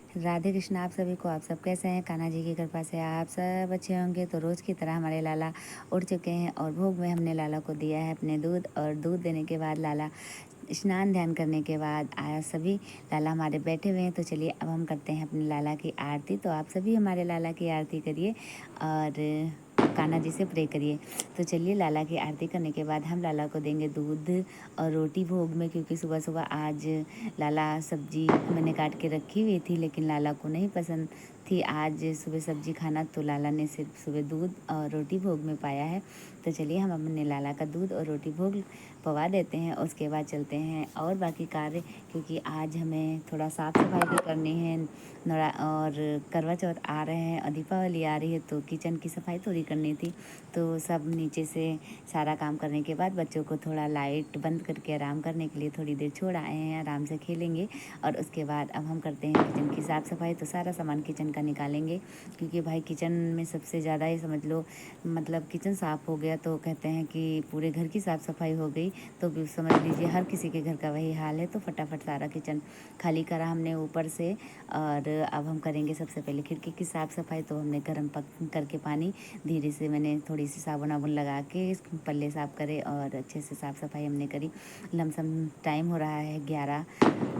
राधे कृष्ण आप सभी को। आप सब कैसे हैं? कान्हा जी की कृपा से आप सब अच्छे होंगे। तो रोज़ की तरह हमारे लाला उठ चुके हैं और भोग में हमने लाला को दिया है अपने दूध, और दूध देने के बाद लाला स्नान ध्यान करने के बाद आया सभी लाला हमारे बैठे हुए हैं। तो चलिए अब हम करते हैं अपने लाला की आरती। तो आप सभी हमारे लाला की आरती करिए और कान्हा जी से प्रे करिए। तो चलिए लाला की आरती करने के बाद हम लाला को देंगे दूध और रोटी भोग में, क्योंकि सुबह सुबह आज लाला सब्जी मैंने काट के रखी हुई थी, लेकिन लाला को नहीं पसंद थी आज सुबह सब्जी खाना, तो लाला ने सिर्फ सुबह दूध और रोटी भोग में पाया है। तो चलिए हम अपने लाला का दूध और रोटी भोग पवा देते हैं, उसके बाद चलते हैं और बाकी कार्य, क्योंकि आज हमें थोड़ा साफ़ सफाई भी करनी है। और करवा चौथ आ रहे हैं और दीपावली आ रही है, तो किचन की सफाई थोड़ी करनी थी। तो सब नीचे से सारा काम करने के बाद बच्चों को थोड़ा लाइट बंद करके आराम करने के लिए थोड़ी देर छोड़ आए हैं, आराम से खेलेंगे। और उसके बाद अब हम करते हैं किचन की साफ़ सफाई। तो सारा सामान किचन का निकालेंगे, क्योंकि भाई किचन में सबसे ज़्यादा ही समझ लो, मतलब किचन साफ़ हो गया तो कहते हैं कि पूरे घर की साफ़ सफाई हो गई। तो भी समझ लीजिए हर किसी के घर का वही हाल है। तो फटाफट सारा किचन खाली करा हमने ऊपर से। और अब हम करेंगे सबसे पहले खिड़की की साफ़ सफाई। तो हमने गर्म करके पानी धीरे से, मैंने थोड़ी सी साबुन वाबुन लगा के पल्ले साफ़ करे और अच्छे से साफ़ सफाई हमने करी। लमसम टाइम हो रहा है 11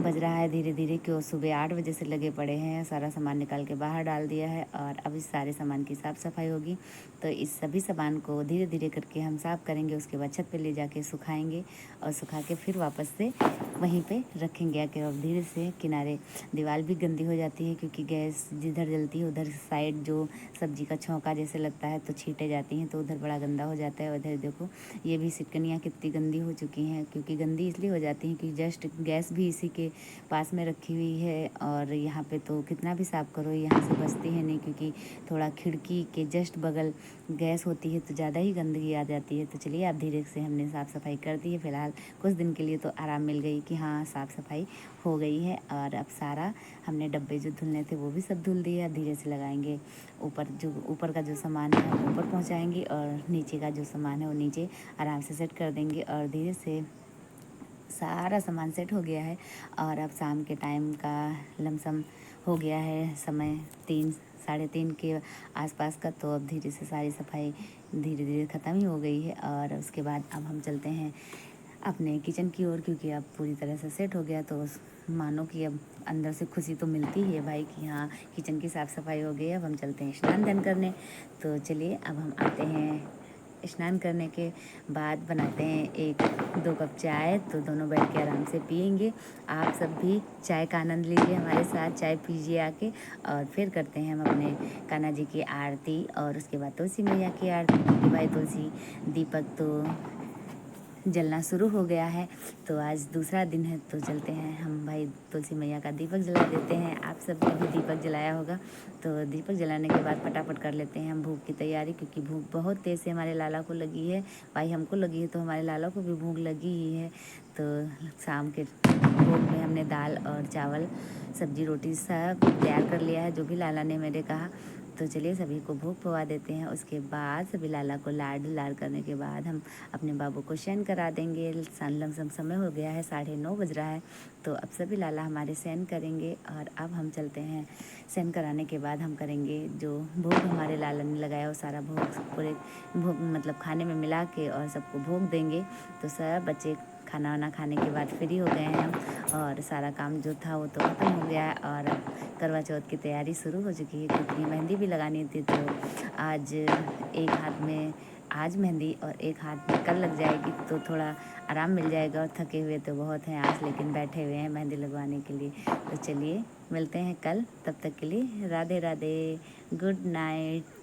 बज रहा है धीरे धीरे, क्यों सुबह 8 बजे से लगे पड़े हैं। सारा सामान निकाल के बाहर डाल दिया है और अब इस सारे सामान की साफ़ सफाई होगी। तो इस सभी सामान को धीरे धीरे करके हम साफ़ करेंगे। उसके बाद छत पे ले जाके सुखाएंगे और सुखा के फिर वापस से वहीं पे रखेंगे आके। और धीरे से किनारे दीवार भी गंदी हो जाती है, क्योंकि गैस जिधर जलती है उधर साइड जो सब्जी का छौंका जैसे लगता है तो छींटे जाती हैं, तो उधर बड़ा गंदा हो जाता है। उधर देखो ये भी सिटकनियाँ कितनी गंदी हो चुकी हैं, क्योंकि गंदी इसलिए हो जाती हैं कि जस्ट गैस भी इसी के पास में रखी हुई है। और यहाँ पे तो कितना भी साफ़ करो यहाँ से बचती है नहीं, क्योंकि थोड़ा खिड़की के जस्ट बगल गैस होती है तो ज़्यादा ही गंदगी आ जाती है। तो चलिए अब धीरे से हमने साफ़ सफाई कर दी है। फ़िलहाल कुछ दिन के लिए तो आराम मिल गई कि हाँ साफ़ सफाई हो गई है। और अब सारा हमने डब्बे जो धुलने थे वो भी सब धुल दिए। अब धीरे से लगाएंगे ऊपर का जो सामान है हम ऊपर पहुँचाएँगे, और नीचे का जो सामान है वो नीचे आराम से सेट कर देंगे। और धीरे से सारा सामान सेट हो गया है। और अब शाम के टाइम का लमसम हो गया है समय 3 साढ़े 3 के आसपास का। तो अब धीरे से सारी सफाई धीरे धीरे ख़त्म ही हो गई है। और उसके बाद अब हम चलते हैं अपने किचन की ओर, क्योंकि अब पूरी तरह से सेट हो गया। तो मानो कि अब अंदर से खुशी तो मिलती ही है भाई कि हाँ किचन की साफ़ सफाई हो गई। अब हम चलते हैं स्नान ध्यान करने। तो चलिए अब हम आते हैं स्नान करने के बाद बनाते हैं 1-2 कप चाय। तो दोनों बैठ के आराम से पियेंगे। आप सब भी चाय का आनंद लीजिए हमारे साथ, चाय पीजिए आके। और फिर करते हैं हम अपने कान्हा जी की आरती और उसके बाद तुलसी मैया की आरती, क्योंकि भाई तुलसी दीपक तो जलना शुरू हो गया है। तो आज दूसरा दिन है, तो चलते हैं हम भाई तुलसी मैया का दीपक जला देते हैं। आप सब ने भी दीपक जलाया होगा। तो दीपक जलाने के बाद फटाफट कर लेते हैं हम भूख की तैयारी, क्योंकि भूख बहुत तेज़ से हमारे लाला को लगी है। भाई हमको लगी है तो हमारे लाला को भी भूख लगी ही है। तो शाम के भोग में हमने दाल और चावल सब्जी रोटी सब तैयार कर लिया है, जो भी लाला ने मेरे कहा। तो चलिए सभी को भोग पवा देते हैं। उसके बाद सभी लाला को लाड लाड करने के बाद हम अपने बाबू को शयन करा देंगे। लमसम समय हो गया है 9:30 बज रहा है। तो अब सभी लाला हमारे शयन करेंगे। और अब हम चलते हैं शयन कराने के बाद हम करेंगे जो भोग हमारे लाला ने लगाया वो सारा भोग पूरे भोग मतलब खाने में मिला के और सबको भोग देंगे। तो सब बच्चे खाना वाना खाने के बाद फ्री हो गए हैं हम, और सारा काम जो था वो तो ख़त्म हो गया है। और अब करवा चौथ की तैयारी शुरू हो चुकी है, क्योंकि मेहंदी भी लगानी थी। तो आज एक हाथ में आज मेहंदी और एक हाथ में कल लग जाएगी, तो थोड़ा आराम मिल जाएगा। और थके हुए तो बहुत हैं आज, लेकिन बैठे हुए हैं मेहंदी लगवाने के लिए। तो चलिए मिलते हैं कल, तब तक के लिए राधे राधे, गुड नाइट।